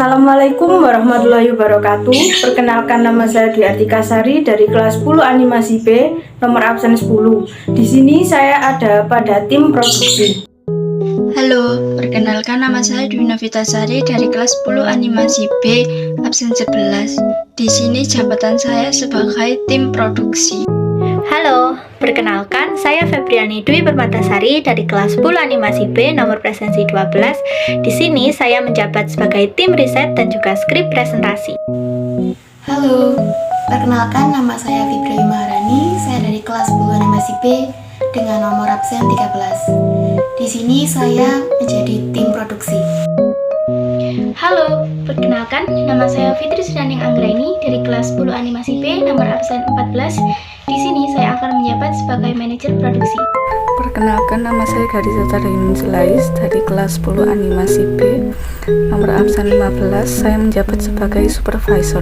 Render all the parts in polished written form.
Assalamualaikum warahmatullahi wabarakatuh. Perkenalkan, nama saya Dwi Artika Sari dari kelas 10 animasi B, nomor absen 10. Di sini saya ada pada tim produksi. Halo, perkenalkan nama saya Dwi Novita Sari dari kelas 10 animasi B, absen 11. Di sini jabatan saya sebagai tim produksi. Halo, perkenalkan saya Febriani Dwi Permatasari dari kelas 10 animasi B nomor presensi 12. Di sini saya menjabat sebagai tim riset dan juga skrip presentasi. Halo, perkenalkan nama saya Fibri Maharani, saya dari kelas 10 animasi B dengan nomor absen 13. Di sini saya menjadi tim produksi. Halo, perkenalkan nama saya Fitri Sudaning Anggraini dari kelas 10 animasi B nomor absen 14. Di sini saya akan menjabat sebagai manajer produksi. Perkenalkan, nama saya Garisa Tadain Selais dari kelas 10 animasi B nomor absen 15. Saya menjabat sebagai supervisor.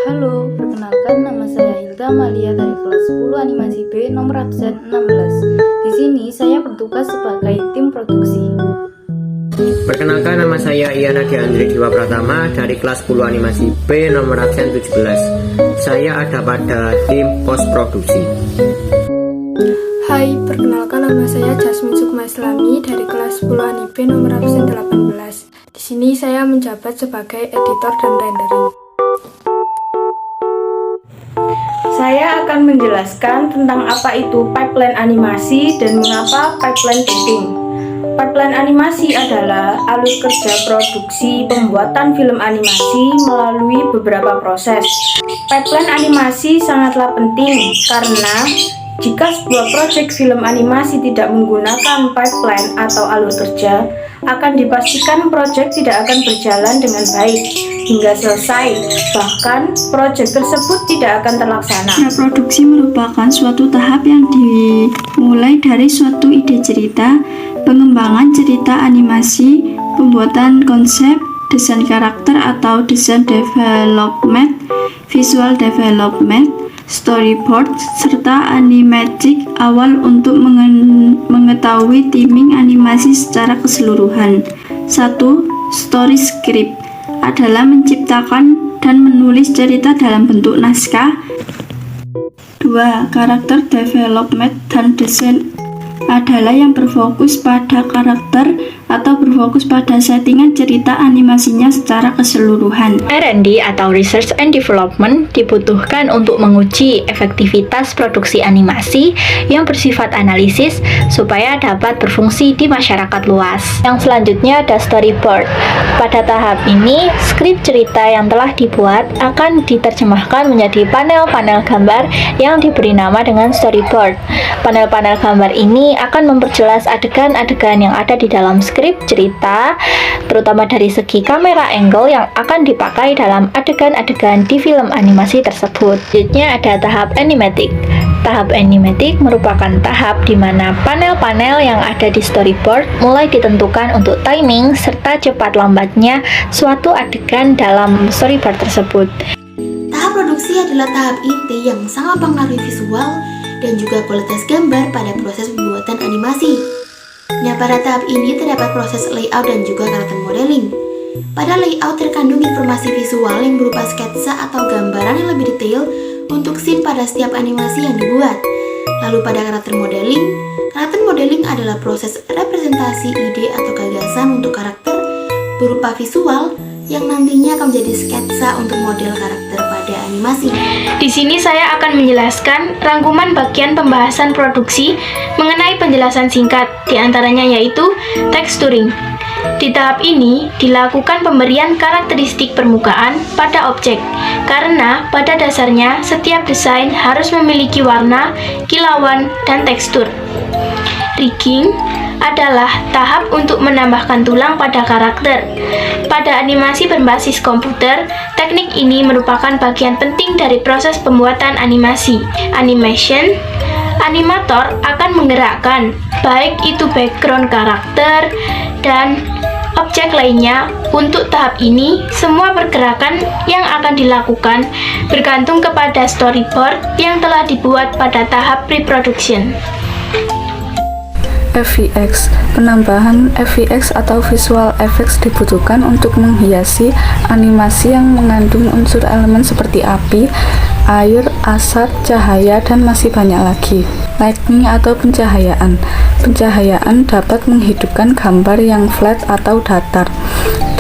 Halo, perkenalkan nama saya Hilda Malia dari kelas 10 animasi B nomor absen 16. Di sini saya bertugas sebagai tim produksi. Perkenalkan, nama saya Iyana Deandri Diwa Pratama dari kelas 10 animasi B nomor absen 17. Saya ada pada tim post produksi. Hai, perkenalkan nama saya Jasmine Sukma Islami dari kelas 10 Ani B nomor absen 18. Di sini saya menjabat sebagai editor dan rendering. Saya akan menjelaskan tentang apa itu pipeline animasi dan mengapa pipeline testing. Pipeline animasi adalah alur kerja produksi pembuatan film animasi melalui beberapa proses. Pipeline animasi sangatlah penting karena jika sebuah proyek film animasi tidak menggunakan pipeline atau alur kerja, akan dipastikan proyek tidak akan berjalan dengan baik hingga selesai, bahkan proyek tersebut tidak akan terlaksana. Produksi merupakan suatu tahap yang dimulai dari suatu ide cerita, pengembangan cerita animasi, pembuatan konsep, desain karakter atau desain development, visual development, storyboard, serta animatic awal untuk mengetahui timing animasi secara keseluruhan. 1. Story script adalah menciptakan dan menulis cerita dalam bentuk naskah. 2. Karakter development dan desain adalah yang berfokus pada karakter atau berfokus pada settingan cerita animasinya secara keseluruhan. R&D atau Research and Development dibutuhkan untuk menguji efektivitas produksi animasi yang bersifat analisis supaya dapat berfungsi di masyarakat luas. Yang selanjutnya ada storyboard. Pada tahap ini, skrip cerita yang telah dibuat akan diterjemahkan menjadi panel-panel gambar yang diberi nama dengan storyboard. Panel-panel gambar ini akan memperjelas adegan-adegan yang ada di dalam skrip cerita, terutama dari segi kamera angle yang akan dipakai dalam adegan-adegan di film animasi tersebut. Selanjutnya ada tahap animatic. Tahap animatic merupakan tahap di mana panel-panel yang ada di storyboard mulai ditentukan untuk timing serta cepat lambatnya suatu adegan dalam storyboard tersebut. Tahap produksi adalah tahap inti yang sangat mempengaruhi visual dan juga kualitas gambar pada proses pembuatan animasi. Nah, pada tahap ini terdapat proses layout dan juga karakter modeling. Pada layout terkandung informasi visual yang berupa sketsa atau gambaran yang lebih detail untuk scene pada setiap animasi yang dibuat. Lalu pada karakter modeling adalah proses representasi ide atau gagasan untuk karakter berupa visual yang nantinya akan menjadi sketsa untuk model karakter pada animasi. Di sini saya akan menjelaskan rangkuman bagian pembahasan produksi mengenai penjelasan singkat, diantaranya yaitu texturing. Di tahap ini dilakukan pemberian karakteristik permukaan pada objek, karena pada dasarnya setiap desain harus memiliki warna, kilauan, dan tekstur. Rigging adalah tahap untuk menambahkan tulang pada karakter. Pada animasi berbasis komputer, teknik ini merupakan bagian penting dari proses pembuatan animasi. Animation, animator akan menggerakkan baik itu background karakter dan objek lainnya. Untuk tahap ini, semua pergerakan yang akan dilakukan bergantung kepada storyboard yang telah dibuat pada tahap pre-production. FVX. Penambahan FVX atau visual effects dibutuhkan untuk menghiasi animasi yang mengandung unsur elemen seperti api, air, asap, cahaya, dan masih banyak lagi. Lighting atau pencahayaan. Pencahayaan dapat menghidupkan gambar yang flat atau datar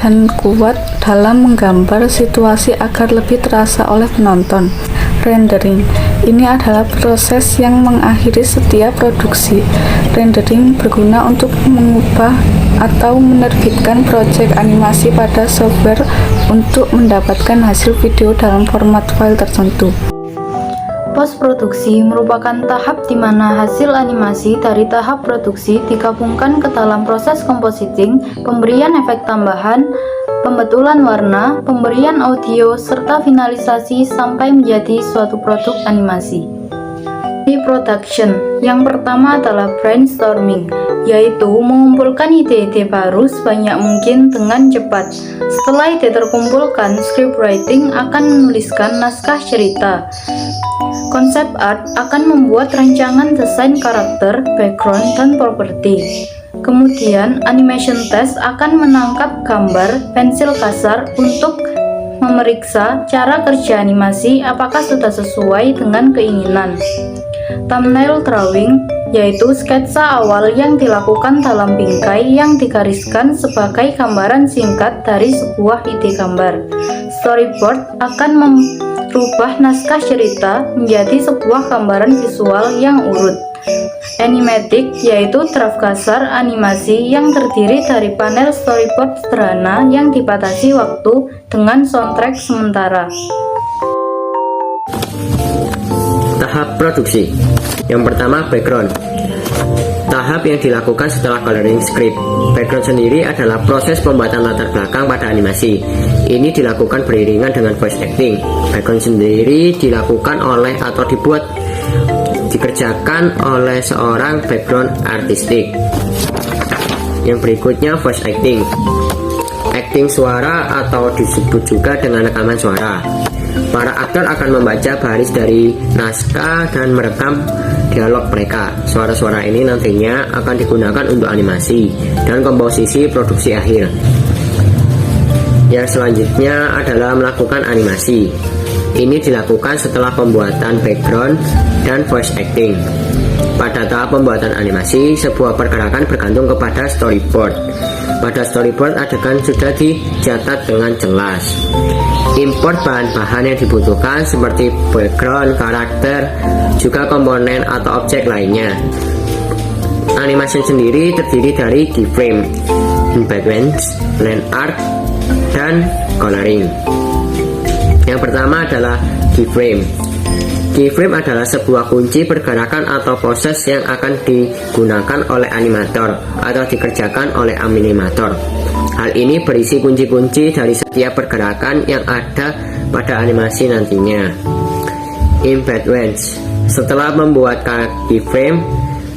dan kuat dalam menggambar situasi agar lebih terasa oleh penonton. Rendering. Ini adalah proses yang mengakhiri setiap produksi. Rendering berguna untuk mengubah atau menerbitkan proyek animasi pada software untuk mendapatkan hasil video dalam format file tertentu. Post-produksi merupakan tahap di mana hasil animasi dari tahap produksi digabungkan ke dalam proses compositing, pemberian efek tambahan, pembetulan warna, pemberian audio, serta finalisasi sampai menjadi suatu produk animasi. Di production, yang pertama adalah brainstorming, yaitu mengumpulkan ide-ide baru sebanyak mungkin dengan cepat. Setelah ide terkumpulkan, scriptwriting akan menuliskan naskah cerita. Konsep art akan membuat rancangan desain karakter, background, dan properti. Kemudian, animation test akan menangkap gambar pensil kasar untuk memeriksa cara kerja animasi apakah sudah sesuai dengan keinginan. Thumbnail drawing, yaitu sketsa awal yang dilakukan dalam bingkai yang digariskan sebagai gambaran singkat dari sebuah ide gambar. Storyboard akan merubah naskah cerita menjadi sebuah gambaran visual yang urut. Animatic, yaitu draft kasar animasi yang terdiri dari panel storyboard sederhana yang dibatasi waktu dengan soundtrack sementara. Tahap produksi. Yang pertama, background. Tahap yang dilakukan setelah coloring script. Background sendiri adalah proses pembuatan latar belakang pada animasi. Ini dilakukan beriringan dengan voice acting. Background sendiri dilakukan oleh atau dikerjakan oleh seorang background artistik. Yang berikutnya, voice acting. Acting suara atau disebut juga dengan rekaman suara. Para aktor akan membaca baris dari naskah dan merekam dialog mereka. Suara-suara ini nantinya akan digunakan untuk animasi dan komposisi produksi akhir. Yang selanjutnya adalah melakukan animasi. Ini dilakukan setelah pembuatan background dan voice acting. Pada tahap pembuatan animasi, sebuah pergerakan bergantung kepada storyboard. Pada storyboard, adegan sudah dicatat dengan jelas. Import bahan-bahan yang dibutuhkan seperti background, karakter, juga komponen atau objek lainnya. Animasi sendiri terdiri dari keyframe, embedments, land art, dan coloring. Yang pertama adalah keyframe. Keyframe adalah sebuah kunci pergerakan atau proses yang akan digunakan oleh animator atau dikerjakan oleh animator. Hal ini berisi kunci-kunci dari setiap pergerakan yang ada pada animasi nantinya. Embedments. Setelah membuat keyframe,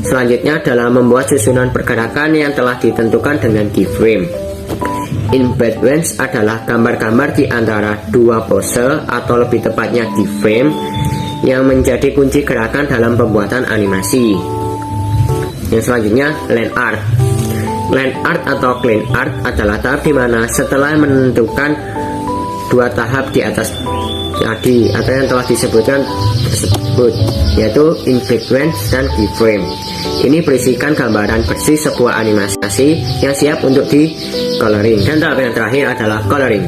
selanjutnya adalah membuat susunan pergerakan yang telah ditentukan dengan keyframe. Embedments adalah gambar-gambar di antara dua pose atau lebih tepatnya keyframe yang menjadi kunci gerakan dalam pembuatan animasi. Yang selanjutnya, land art. Land art atau clean art adalah tahap di mana setelah menentukan dua tahap di atas tadi atau yang telah disebutkan tersebut, yaitu embedments dan keyframe. Ini berisikan gambaran bersih sebuah animasi yang siap untuk di coloring. Dan tahap yang terakhir adalah coloring.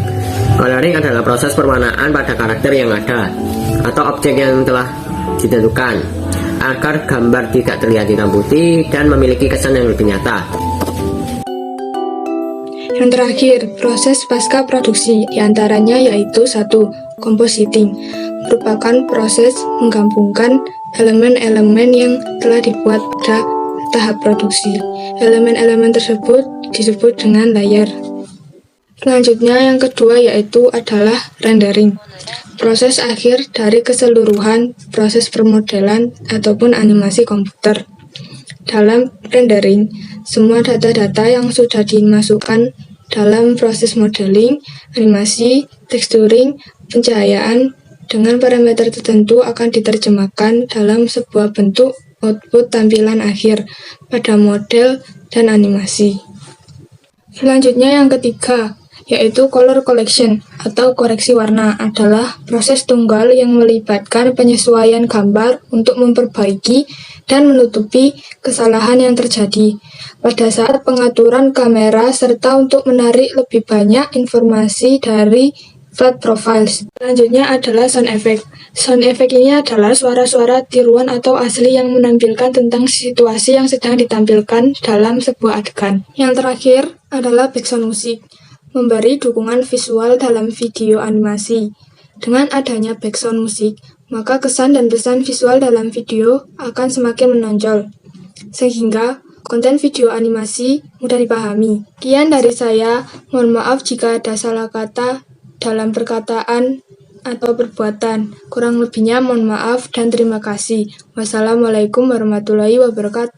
Coloring adalah proses perwarnaan pada karakter yang ada atau objek yang telah ditentukan agar gambar tidak terlihat hitam putih dan memiliki kesan yang lebih nyata. Yang terakhir, proses pasca produksi diantaranya yaitu 1. Compositing, merupakan proses menggabungkan elemen-elemen yang telah dibuat pada tahap produksi. Elemen-elemen tersebut disebut dengan layer. Selanjutnya yang kedua yaitu adalah rendering, proses akhir dari keseluruhan proses permodelan ataupun animasi komputer. Dalam rendering, semua data-data yang sudah dimasukkan dalam proses modeling, animasi, texturing, pencahayaan dengan parameter tertentu akan diterjemahkan dalam sebuah bentuk output tampilan akhir pada model dan animasi. Selanjutnya yang ketiga, yaitu color correction atau koreksi warna adalah proses tunggal yang melibatkan penyesuaian gambar untuk memperbaiki dan menutupi kesalahan yang terjadi pada saat pengaturan kamera serta untuk menarik lebih banyak informasi dari flat profiles. Selanjutnya adalah sound effect. Sound effect ini adalah suara-suara tiruan atau asli yang menampilkan tentang situasi yang sedang ditampilkan dalam sebuah adegan. Yang terakhir adalah background musik, memberi dukungan visual dalam video animasi. Dengan adanya background musik, maka kesan dan pesan visual dalam video akan semakin menonjol, sehingga konten video animasi mudah dipahami. Sekian dari saya, mohon maaf jika ada salah kata dalam perkataan atau perbuatan. Kurang lebihnya mohon maaf dan terima kasih. Wassalamualaikum warahmatullahi wabarakatuh.